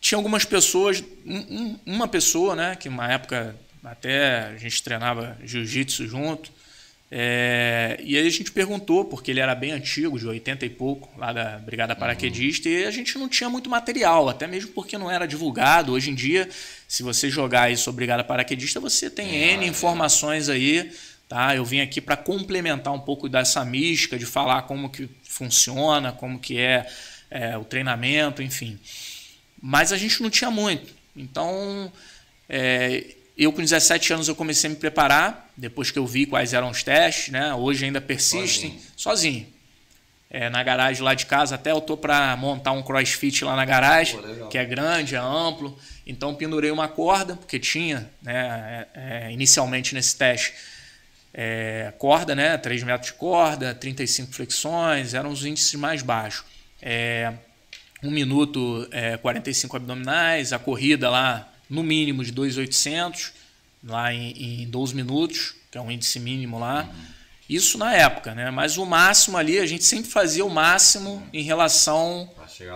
tinha algumas pessoas, uma pessoa, né, que uma época até a gente treinava jiu-jitsu junto, e aí a gente perguntou, porque ele era bem antigo, de 80 e pouco, lá da Brigada Paraquedista, e a gente não tinha muito material, até mesmo porque não era divulgado. Hoje em dia, se você jogar aí sobre Brigada Paraquedista, você tem N informações aí, tá? Eu vim aqui para complementar um pouco dessa mística, de falar como que funciona, como que é o treinamento, enfim. Mas a gente não tinha muito. Então, eu com 17 anos eu comecei a me preparar, depois que eu vi quais eram os testes, né? Hoje ainda persistem, sozinho. Na garagem lá de casa, até eu tô para montar um crossfit lá na garagem, que é grande, é amplo. Então pendurei uma corda, porque tinha, né, inicialmente nesse teste, corda, né, 3 metros de corda, 35 flexões, eram os índices mais baixos. 1 minuto, 45 abdominais, a corrida lá no mínimo de 2.800, lá em 12 minutos, que é um índice mínimo lá. Isso na época, né? Mas o máximo ali, a gente sempre fazia o máximo em relação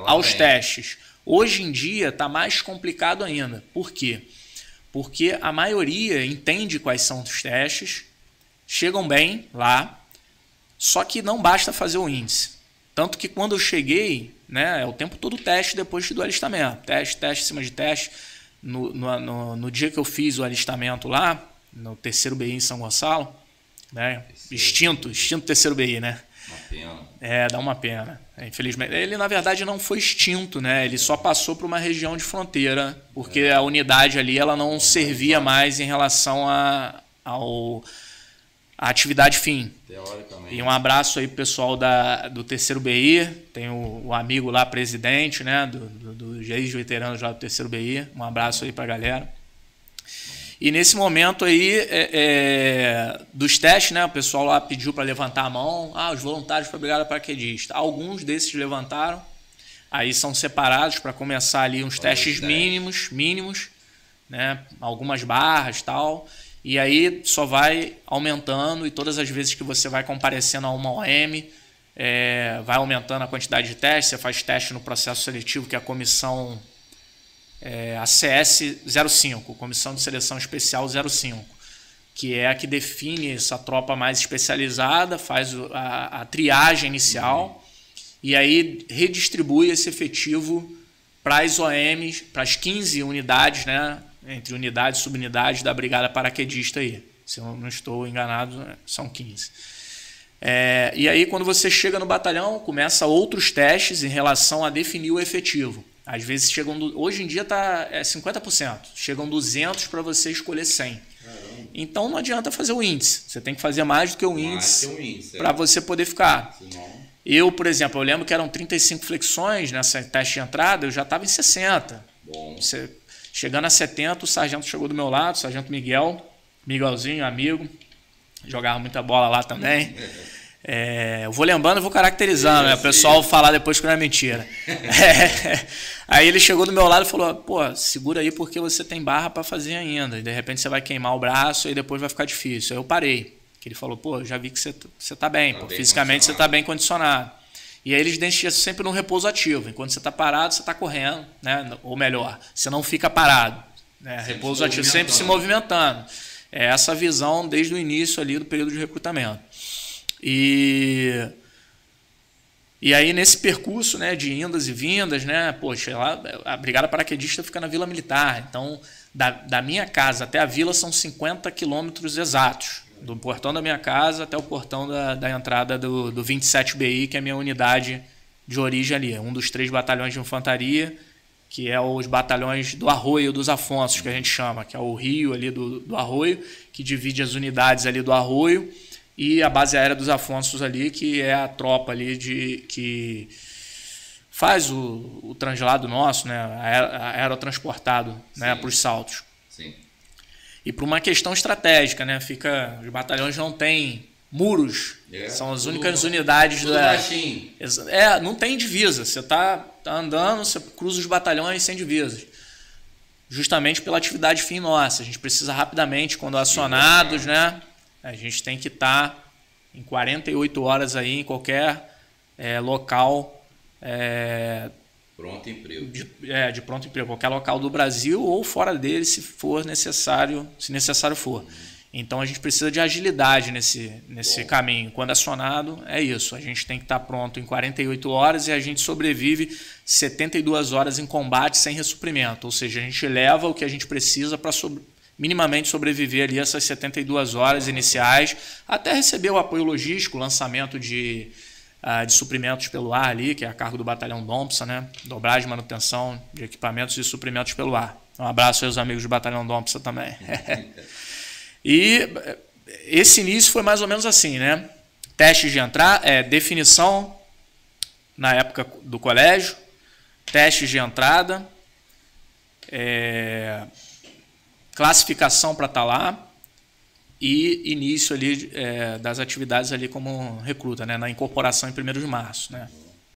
aos testes. Hoje em dia está mais complicado ainda. Por quê? Porque a maioria entende quais são os testes, chegam bem lá, só que não basta fazer o índice. Tanto que quando eu cheguei, né, é o tempo todo teste depois do alistamento. Teste em cima de teste. No dia que eu fiz o alistamento lá, no terceiro BI em São Gonçalo, né? Extinto terceiro BI, né? Uma pena. Dá uma pena. Infelizmente. Ele, na verdade, não foi extinto, né? Ele só passou para uma região de fronteira, porque a unidade ali ela não servia mais em relação à atividade fim. Teoricamente. E um abraço aí pro pessoal do terceiro BI, tem o amigo lá, presidente, né, dos ex-veteranos lá do terceiro BI, um abraço aí pra galera. E nesse momento aí, dos testes, né, o pessoal lá pediu para levantar a mão, os voluntários para a Brigada Paraquedista. Alguns desses levantaram, aí são separados para começar ali uns testes mínimos, né, algumas barras e tal. E aí só vai aumentando, e todas as vezes que você vai comparecendo a uma OM, vai aumentando a quantidade de testes. Você faz teste no processo seletivo, que é a comissão ACS 05, Comissão de Seleção Especial 05, que é a que define essa tropa mais especializada, faz a triagem inicial, e aí redistribui esse efetivo para as OMs, para as 15 unidades, né? Entre unidades e subunidades da Brigada Paraquedista aí. Se eu não estou enganado, são 15. E aí, quando você chega no batalhão, começa outros testes em relação a definir o efetivo. Às vezes chegam... Hoje em dia está 50%. Chegam 200 para você escolher 100. Caramba. Então não adianta fazer o índice. Você tem que fazer mais do que o índice para você poder ficar. Senão... Eu, por exemplo, eu lembro que eram 35 flexões nessa teste de entrada, eu já estava em 60. Bom. Chegando a 70, o sargento chegou do meu lado, o sargento Miguelzinho, amigo, jogava muita bola lá também. Eu vou lembrando e vou caracterizando, né? O pessoal falar depois que não é mentira. Aí ele chegou do meu lado e falou, pô, segura aí porque você tem barra para fazer ainda. E de repente você vai queimar o braço e depois vai ficar difícil. Aí eu parei. Ele falou, pô, já vi que você tá bem, pô, fisicamente você tá bem condicionado. E aí eles deixam sempre no repouso ativo. Enquanto você está parado, você está correndo, né? Ou melhor, você não fica parado. Né? Repouso ativo, sempre se movimentando. É essa visão desde o início ali do período de recrutamento. E aí nesse percurso, né, de indas e vindas, né, poxa, lá, a Brigada Paraquedista fica na Vila Militar. Então, da minha casa até a vila são 50 quilômetros exatos. Do portão da minha casa até o portão da entrada do 27 BI, que é a minha unidade de origem ali. Um dos 3 batalhões de infantaria, que é os batalhões do Arroio dos Afonsos, que a gente chama, que é o rio ali do Arroio, que divide as unidades ali do Arroio, e a base aérea dos Afonsos ali, que é a tropa ali que faz o translado nosso, né, aerotransportado, né, para os saltos. Sim. E por uma questão estratégica, né? Os batalhões não têm muros, são as únicas unidades não tem divisa. Você tá andando, você cruza os batalhões sem divisas. Justamente pela atividade fim nossa. A gente precisa rapidamente, quando acionados, né? A gente tem que estar em 48 horas aí em qualquer local Pronto emprego. De pronto emprego, qualquer local do Brasil ou fora dele, se for necessário, se necessário for. Então a gente precisa de agilidade nesse caminho. Quando acionado, é isso. A gente tem que estar pronto em 48 horas e a gente sobrevive 72 horas em combate sem ressuprimento. Ou seja, a gente leva o que a gente precisa para minimamente sobreviver ali essas 72 horas iniciais, até receber o apoio logístico, o lançamento de suprimentos pelo ar ali, que é a cargo do Batalhão Dompsa, né? Dobragem e manutenção de equipamentos e suprimentos pelo ar. Um abraço aos amigos do Batalhão Dompsa também. E esse início foi mais ou menos assim, né? Testes de definição na época do colégio, testes de entrada, classificação para estar lá e início ali das atividades ali como recruta, né? Na incorporação em 1º de março, né?